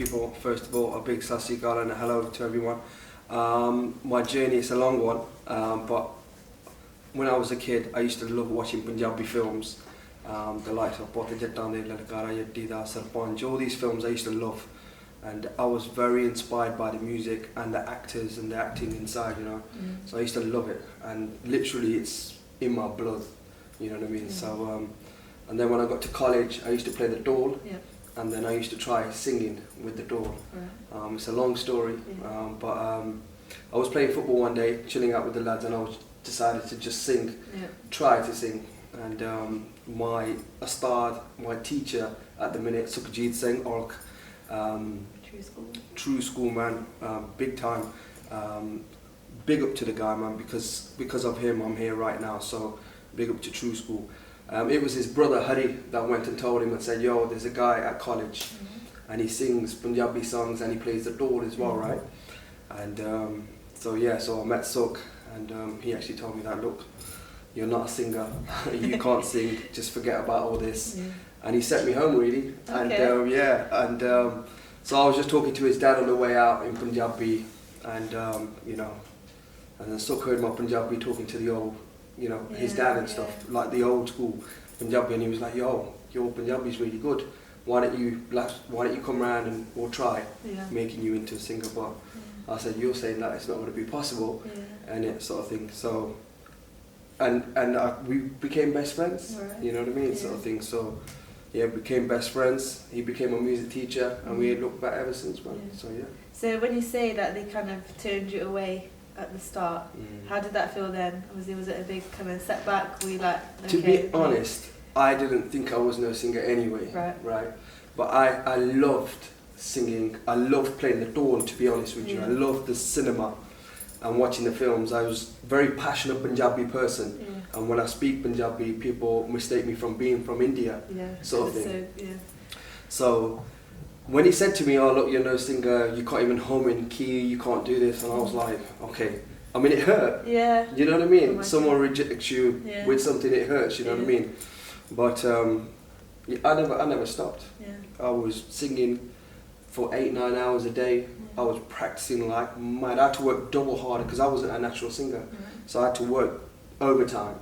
people. First of all, a big sat sri akal and a hello to everyone. My journey is a long one, but when I was a kid, I used to love watching Punjabi films. The likes of Pote Jattan De Lalkara Yaddi Da Sarpanch, all these films I used to love. And I was very inspired by the music and the actors and the acting inside, you know. So I used to love it, and literally it's in my blood, you know what I mean. So, and then when I got to college, I used to play the dole, and then I used to try singing with the dole. It's a long story, but I was playing football one day, chilling out with the lads, and I was decided to just sing, try to sing. And my Astad, my teacher at the minute, Sukhjit Singh Ork. Tru Skool, man, big time. Big up to the guy, man, because of him I'm here right now, so big up to Tru Skool. It was his brother Hari that went and told him and said, yo, there's a guy at college and he sings Punjabi songs and he plays the dole as well, right? And so I met Sukh, and he actually told me that, look, you're not a singer, you can't sing, just forget about all this. And he sent me home, really. And so I was just talking to his dad on the way out in Punjabi, and you know, and then Sukh heard my Punjabi talking to the old, you know, his dad and stuff, like the old school Punjabi, and he was like, yo, your Punjabi's really good. Why don't you come round and we'll try making you into a singer? But I said, you're saying that it's not going to be possible, and it sort of thing. So, and we became best friends, you know what I mean, sort of thing. So. Yeah, became best friends. He became a music teacher, and we looked back ever since, man. So yeah. So when you say that they kind of turned you away at the start, how did that feel then? Was it a big kind of setback? Were you like, okay, to be honest, I didn't think I was no singer anyway. Right. But I loved singing. I loved playing the dole. To be honest with you, I loved the cinema and watching the films. I was a very passionate Punjabi person. And when I speak Punjabi, people mistake me from being from India, sort of thing. So when he said to me, oh look, you're no singer, you can't even hum in key, you can't do this, and I was like, okay. I mean, it hurt. You know what I mean? Someone rejects you with something, it hurts, you know what I mean? But I never stopped. I was singing for 8-9 hours a day. I was practicing like mad. I had to work double harder because I wasn't a natural singer. So I had to work overtime,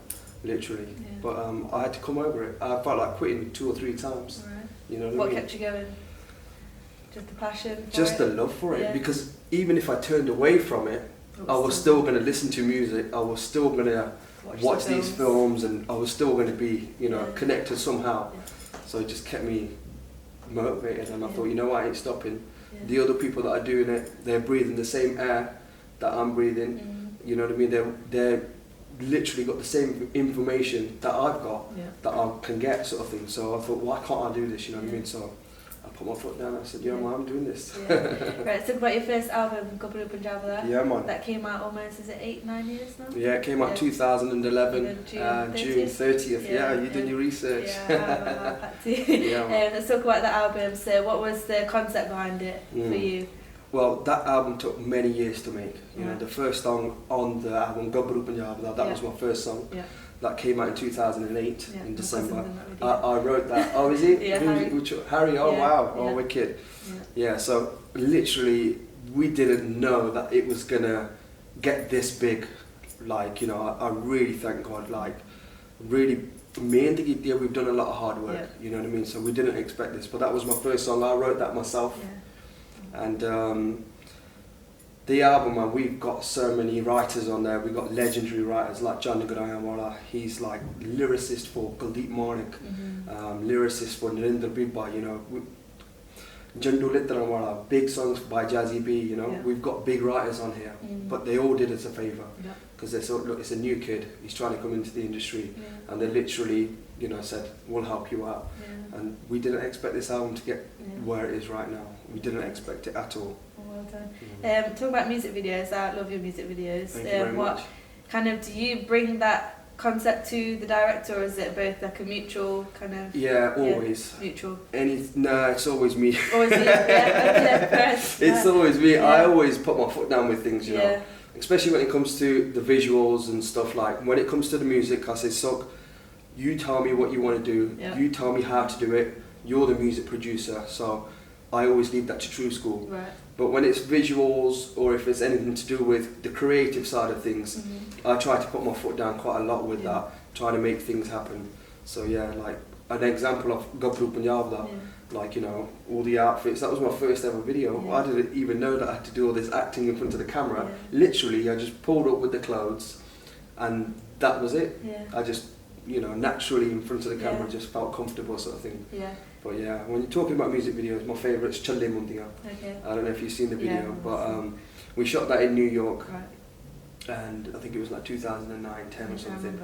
literally. But I had to come over it. I felt like quitting 2 or 3 times. You know what I mean? Kept you going? Just the passion for Just the love for it. Because even if I turned away from it, I was still going to listen to music. I was still going to watch these films, and I was still going to be, you know, connected somehow. So it just kept me motivated, and I thought, you know what, I ain't stopping. The other people that are doing it, they're breathing the same air that I'm breathing. You know what I mean? They're literally got the same information that I've got, that I can get, sort of thing. So I thought, why can't I do this? You know what I mean? So I put my foot down. I said, yeah, man, I'm doing this. Right, so about your first album, Gabru Panjab Dha. Yeah, man. That came out almost, is it 8-9 years now? Yeah, it came out 2011, June 30th. Yeah, you did your research. Yeah, I had to. Let's talk about the album. So what was the concept behind it for you? Well, that album took many years to make. You know, the first song on the album, Gabru Panjab Dha, that was my first song. That came out in 2008 in December. I wrote that. Oh, is it? Harry. Oh, wow. Oh, wicked. Yeah, so literally we didn't know that it was gonna get this big. Like, you know, I really thank God. Like, really, me and the Gidya, we've done a lot of hard work. You know what I mean? So we didn't expect this, but that was my first song. I wrote that myself. And the album, man, we've got so many writers on there. We've got legendary writers like John Nagarayanwala. He's like lyricist for Kuldeep Manik, lyricist for Narendra Bibba, you know. Jandu Litranwala, big songs by Jazzy B, you know. We've got big writers on here, but they all did us a favour. Because they thought, look, it's a new kid, he's trying to come into the industry. And they literally, you know, said, we'll help you out. And we didn't expect this album to get where it is right now. We didn't expect it at all. Well done. Talking about music videos, I love your music videos. Thank you very much. Kind of, do you bring that concept to the director, or is it both like a mutual kind of? Yeah, always. Mutual. It's always me. Always you, It's always me. I always put my foot down with things, you know. Especially when it comes to the visuals and stuff. Like, when it comes to the music, I say, Sukh, you tell me what you want to do. You tell me how to do it. You're the music producer. So I always leave that to Tru Skool. Right. But when it's visuals or if it's anything to do with the creative side of things, I try to put my foot down quite a lot with that, trying to make things happen. So yeah, like an example of Gabru Panjab Dha, like, you know, all the outfits. That was my first ever video. I didn't even know that I had to do all this acting in front of the camera. Literally, I just pulled up with the clothes and that was it. I just, you know, naturally in front of the camera just felt comfortable, sort of thing. But yeah, when you're talking about music videos, my favourite is Challe Mundiya. I don't know if you've seen the video, but we shot that in New York. And I think it was like 2009, 10 or something.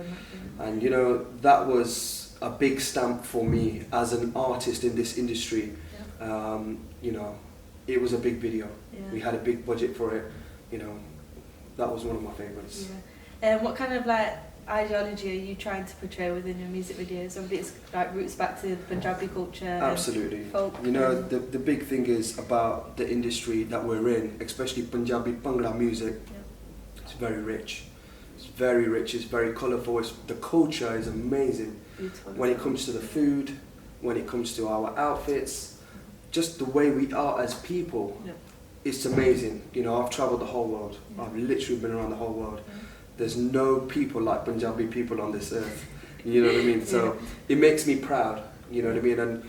And you know, that was a big stamp for me as an artist in this industry. You know, it was a big video. We had a big budget for it. You know, that was one of my favourites. What kind of like ideology are you trying to portray within your music videos? Or it's like roots back to the Punjabi culture? Absolutely. Folk, you know, the big thing is about the industry that we're in, especially Punjabi Bhangra music. It's very rich. It's very rich. It's very colourful. The culture is amazing. Beautiful. When it comes to the food, when it comes to our outfits, just the way we are as people, it's amazing. You know, I've travelled the whole world. I've literally been around the whole world. There's no people like Punjabi people on this earth. You know what I mean? So it makes me proud. You know what I mean? And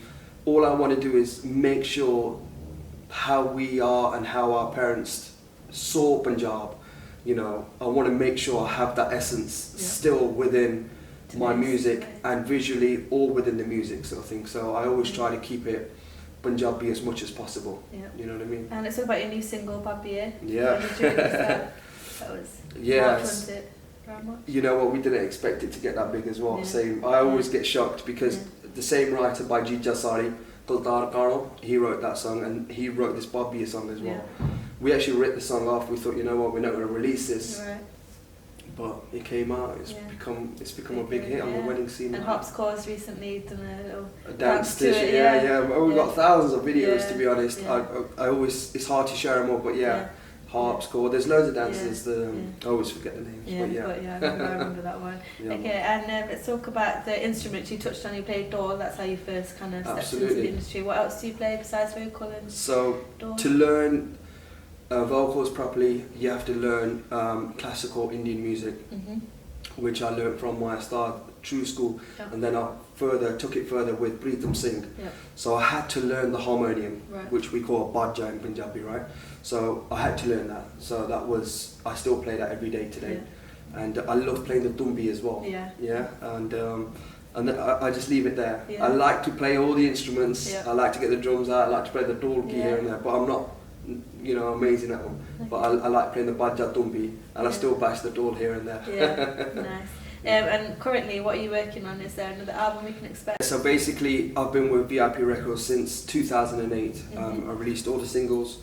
all I want to do is make sure how we are and how our parents saw Punjab. You know, I want to make sure I have that essence still within my music and visually all within the music, sort of thing. So I always try to keep it Punjabi as much as possible. You know what I mean? And it's all about your new single, Bhabieh. That was you know what, we didn't expect it to get that big as well. Same. I always get shocked because the same writer by Jazzy he wrote that song and he wrote this Bhabieh song as well. We actually ripped the song off. We thought, you know what, we're not going to release this. But it came out. It's become a big hit on the wedding scene. And Hopscore's recently done a little dance to it. Well, we've got thousands of videos, to be honest. I always, it's hard to share them all, but Harpscore. There's loads of dances. I always forget the names. But I remember that one. Okay, and let's talk about the instruments. You touched on, you played dhol. That's how you first kind of stepped into the industry. What else do you play besides vocal and dhol? To learn vocals properly, you have to learn classical Indian music, which I learned from when I started Tru Skool, and then I took it further with Pritam Singh. So I had to learn the harmonium, which we call Bhabieh in Punjabi, right? So I had to learn that. So that was, I still play that every day today. And I love playing the tumbi as well. And then I just leave it there. I like to play all the instruments. I like to get the drums out. I like to play the dholki here and there, but I'm not, you know, amazing at them. But I like playing the Bhabieh tumbi, and I still bash the dhol here and there. Nice. And currently, what are you working on? Is there another album we can expect? So basically, I've been with VIP Records since 2008. I released all the singles,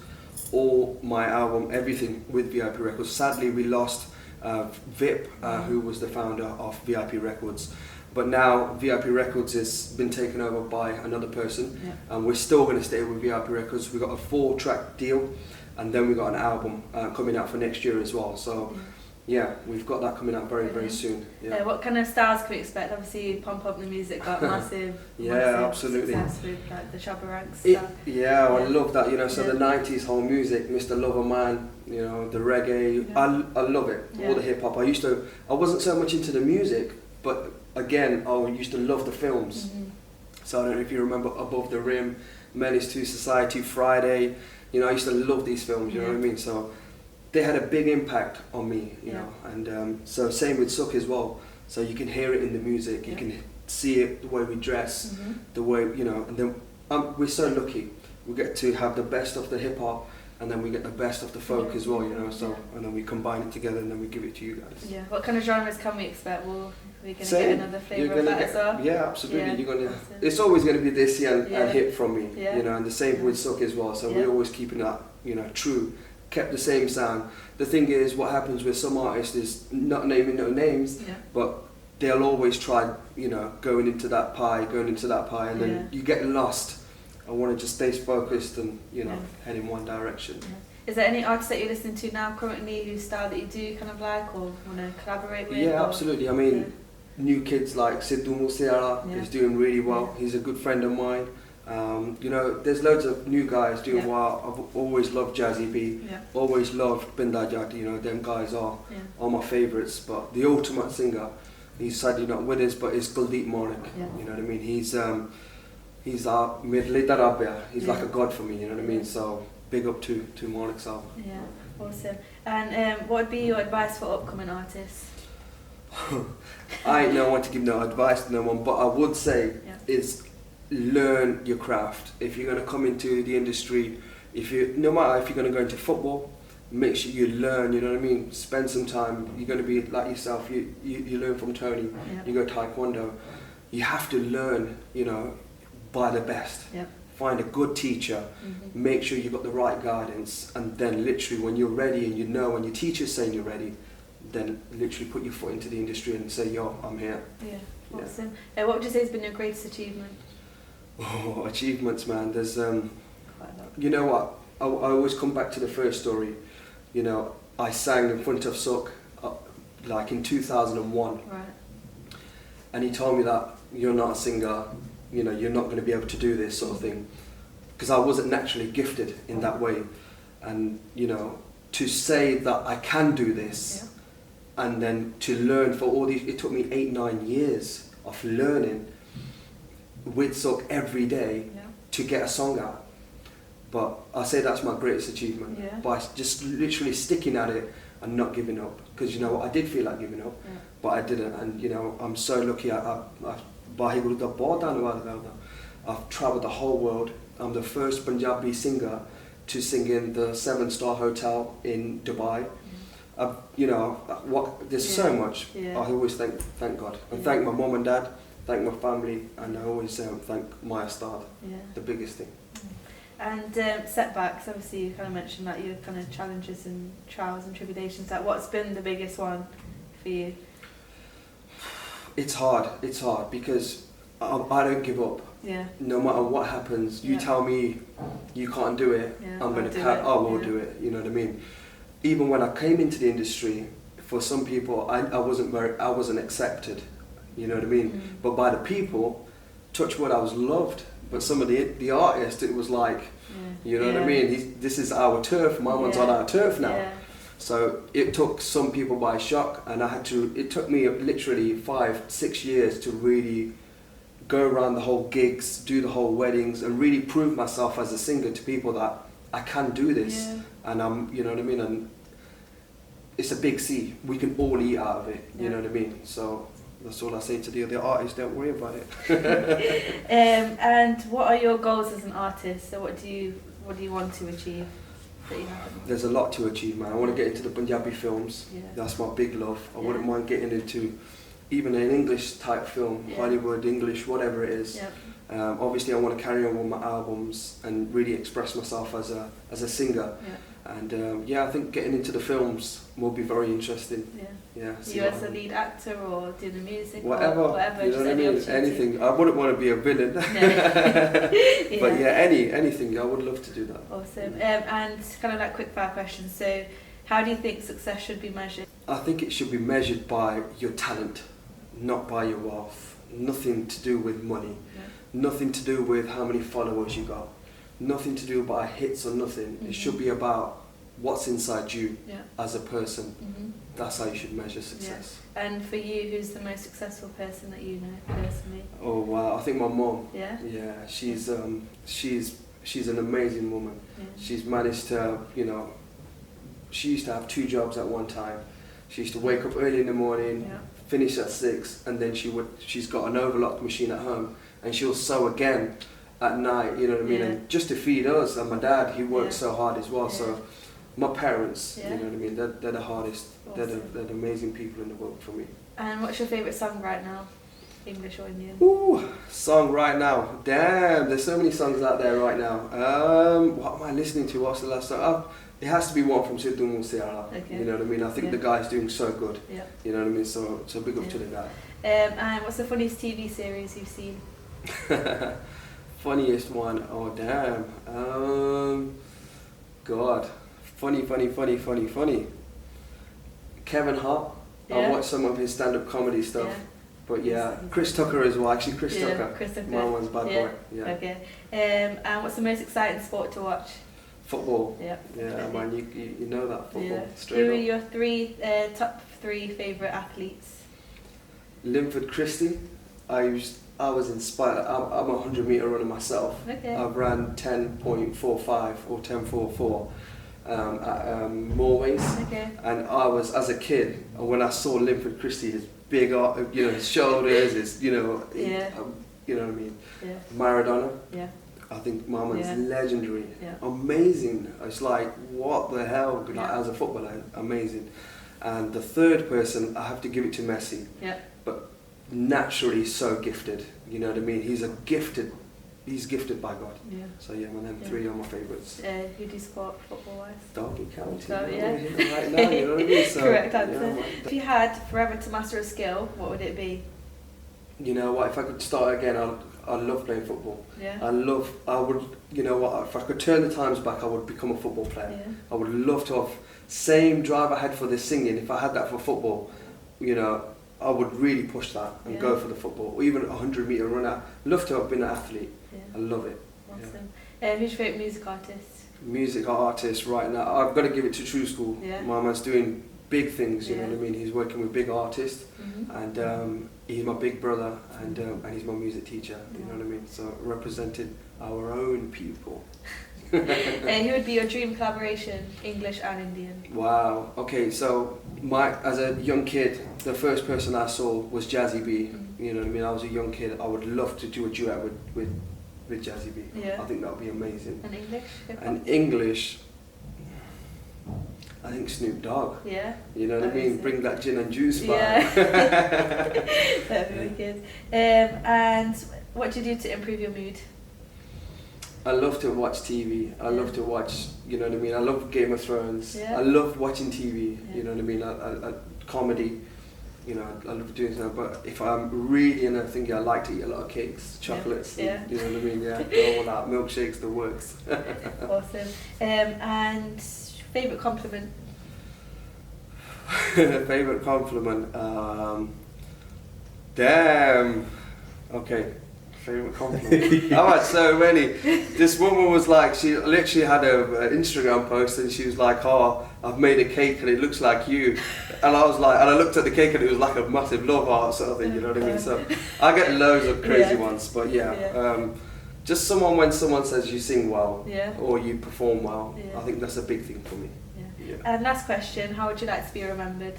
all my album, everything with VIP Records. Sadly, we lost Vip, who was the founder of VIP Records. But now VIP Records has been taken over by another person, and we're still going to stay with VIP Records. We've got a 4-track deal, and then we've got an album coming out for next year as well. So we've got that coming out very, very soon. What kind of styles can we expect? Obviously, Pump Up the Music got massive absolutely success with like the Shabba Ranks stuff. I love that, you know, so the 90s whole music, Mr. Loverman, you know, the reggae, I love it, all the hip hop. I wasn't so much into the music, but again, I used to love the films. So I don't know if you remember Above the Rim, Menace to Society, Friday, you know, I used to love these films, you know what I mean? So they had a big impact on me, you know, and so same with Suk as well. So you can hear it in the music, you can see it, the way we dress, the way, you know, and then we're so lucky. We get to have the best of the hip hop, and then we get the best of the folk as well, you know, so, and then we combine it together and then we give it to you guys. What kind of genres can we expect? We're going to get another flavour of that as well? Yeah, absolutely. You're gonna. It's always going to be this and hip from me, you know, and the same with Suk as well, so we're always keeping that, you know, true, kept the same sound. The thing is, what happens with some artists is, not naming no names, but they'll always try, you know, going into that pie, and then you get lost. I want to just stay focused and, you know, head in one direction. Is there any artists that you're listening to now currently whose style that you do kind of like or want to collaborate with? Absolutely. I mean, new kids like Sidhu Moosewala is doing really well. He's a good friend of mine. You know, there's loads of new guys doing well. I've always loved Jazzy B. Always loved Binda Jad. You know, them guys are my favourites. But the ultimate singer, he's sadly not with us, but it's Kuldeep Monik. You know what I mean? He's our mid-leader Bhabieh. He's like a god for me. You know what I mean? So big up to Monik's album. Yeah, awesome. And what would be your advice for upcoming artists? I ain't no one to give no advice to no one, but I would say is learn your craft. If you're going to come into the industry, no matter if you're going to go into football, make sure you learn, you know what I mean? Spend some time. You're going to be like yourself, you learn from Tony, you go taekwondo. You have to learn, you know, by the best. Find a good teacher, make sure you've got the right guidance, and then literally when you're ready and you know when your teacher's saying you're ready, then literally put your foot into the industry and say, yo, I'm here. Yeah, awesome. What would you say has been your greatest achievement? Oh, achievements, man. There's, you know what, I always come back to the first story. You know, I sang in front of Suk, like in 2001. Right. And he told me that you're not a singer, you know, you're not going to be able to do this sort of thing. Because I wasn't naturally gifted in that way. And, you know, to say that I can do this, and then to learn for all these, it took me 8-9 years of learning with Suk every day to get a song out. But I say that's my greatest achievement, by just literally sticking at it and not giving up. Because you know what, I did feel like giving up, but I didn't. And you know, I'm so lucky. I've travelled the whole world. I'm the first Punjabi singer to sing in the 7-star hotel in Dubai. You know, there's so much. I always thank God and thank my mum and dad, thank my family, and I always thank my Ustad, the biggest thing. And setbacks, obviously you kind of mentioned that your kind of challenges and trials and tribulations. Like, what's been the biggest one for you? It's hard because I don't give up. No matter what happens, you tell me you can't do it, I will do it. You know what I mean? Even when I came into the industry, for some people, I wasn't accepted. You know what I mean? But by the people, touch wood, I was loved. But some of the artists, it was like, you know what I mean? This is our turf. My one's on our turf now. So it took some people by shock, and it took me literally 5-6 years to really go around the whole gigs, do the whole weddings, and really prove myself as a singer to people that I can do this. And you know what I mean? And it's a big sea. We can all eat out of it, you know what I mean? So that's all I say to the other artists, don't worry about it. And what are your goals as an artist? So what do you want to achieve that you haven't? There's a lot to achieve, man. I want to get into the Punjabi films. That's my big love. I wouldn't mind getting into even an English type film, Hollywood, English, whatever it is. Obviously I want to carry on with my albums and really express myself as a singer. And I think getting into the films will be very interesting. You as a lead actor or doing the music, whatever, you know what I mean? Anything. I wouldn't want to be a villain. But anything. I would love to do that. Awesome. And kind of like quick fire questions. So, how do you think success should be measured? I think it should be measured by your talent, not by your wealth. Nothing to do with money. Nothing to do with how many followers you got. Nothing to do by hits or nothing. It should be about what's inside you as a person. That's how you should measure success. And for you, who's the most successful person that you know personally? Oh wow, I think my mom. She's an amazing woman. She's managed to, you know, she used to have 2 jobs at one time. She used to wake up early in the morning, finish at 6, and then she's got an overlock machine at home, and she'll sew again at night, you know what I mean, and just to feed us. And my dad, he works so hard as well. So my parents, you know what I mean, they're the hardest. Awesome. They're the amazing people in the world for me. And what's your favourite song right now, English or Indian? Ooh, song right now. Damn, there's so many songs out there right now. What am I listening to? What's the last song? It has to be one from Sidhu Moosewala. You know what I mean? I think the guy's doing so good. You know what I mean? So big up to the guy. And what's the funniest TV series you've seen? Funniest one? Oh damn. God. Funny. Kevin Hart. I watched some of his stand-up comedy stuff. But yeah, Chris Tucker as well. Actually, Chris Tucker. Chris Tucker. My one's bad boy. Yeah. Okay. And what's the most exciting sport to watch? Football. Yeah. Yeah, man, you know that football. Yeah. Straight Who are up. your top three favourite athletes? Linford Christie. I was inspired. I'm a 100-metre runner myself. Okay. I've ran 10.45 or 10.44 at Moorways. Okay. And I was, as a kid, when I saw Linford Christie, his big, his shoulders, his, you know what I mean. Yeah. Maradona. Yeah. I think my man's legendary. Yeah. Amazing. It's like, what the hell? Like, as a footballer, amazing. And the third person, I have to give it to Messi. Yeah. But naturally so gifted. You know what I mean? He's gifted by God. Yeah. So yeah, them three are my favourites. Who do you support football-wise? Derby County. So, yeah. Right now, you know what I mean? So, correct answer. If you had forever to master a skill, what would it be? You know what? If I could start again, I love playing football. Yeah. I would. You know what? If I could turn the times back, I would become a football player. Yeah. I would love to have same drive I had for the singing. If I had that for football, you know, I would really push that and go for the football, or even a 100-metre runner. Love to have been an athlete. Yeah. I love it. Awesome. Who's your favourite music artist? Music artist right now, I've got to give it to Tru Skool. Yeah. My man's doing big things, you know what I mean? He's working with big artists, and he's my big brother, and he's my music teacher, you know what I mean? So representing our own people. Who would be your dream collaboration, English and Indian? Wow. Okay, so as a young kid, the first person I saw was Jazzy B. You know what I mean? I was a young kid. I would love to do a duet with Jazzy B. Yeah. I think that would be amazing. And English? And English, I think Snoop Dogg. Yeah. You know what I mean? Bring that gin and juice back. Yeah. That'd be really good. And what do you do to improve your mood? I love to watch TV. I love to watch, you know what I mean? I love Game of Thrones. Yeah. I love watching TV, you know what I mean? I comedy, you know, I love doing that. But if I'm really in a thing, I like to eat a lot of cakes, chocolates, and, you know what I mean? Yeah, all that, milkshakes, the works. Awesome. And favourite compliment? Favourite compliment? Damn. Okay. Favourite compliment. I've had so many. This woman was like, she literally had an Instagram post and she was like, oh, I've made a cake and it looks like you. And I was like, and I looked at the cake and it was like a massive love heart sort of thing, you know what I mean? So I get loads of crazy ones, but just when someone says you sing well or you perform well, I think that's a big thing for me. Yeah. And last question, how would you like to be remembered?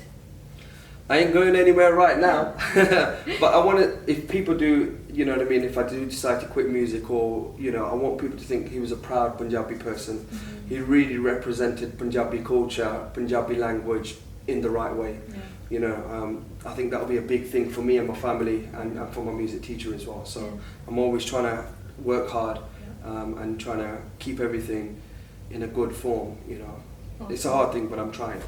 I ain't going anywhere right now, but I want to, if people do, you know what I mean, if I do decide to quit music, or, you know, I want people to think he was a proud Punjabi person. He really represented Punjabi culture, Punjabi language in the right way. You know, I think that'll be a big thing for me and my family, and for my music teacher as well. So I'm always trying to work hard and trying to keep everything in a good form, you know. Awesome. It's a hard thing, but I'm trying.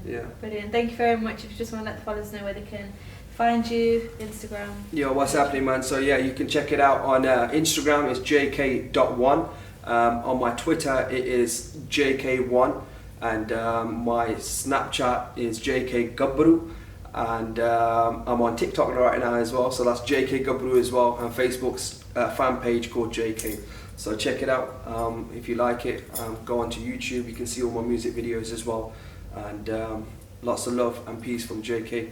Yeah. Brilliant. Thank you very much. If you just want to let the followers know where they can find you, Instagram. Yeah, what's happening, man? So yeah, you can check it out on Instagram. It's jk.1. On my Twitter, it is jk1, and my Snapchat is jk-gabru, and I'm on TikTok right now as well. So that's jk-gabru as well, and Facebook's fan page called jk. So check it out. If you like it, go onto YouTube. You can see all my music videos as well. And lots of love and peace from JK.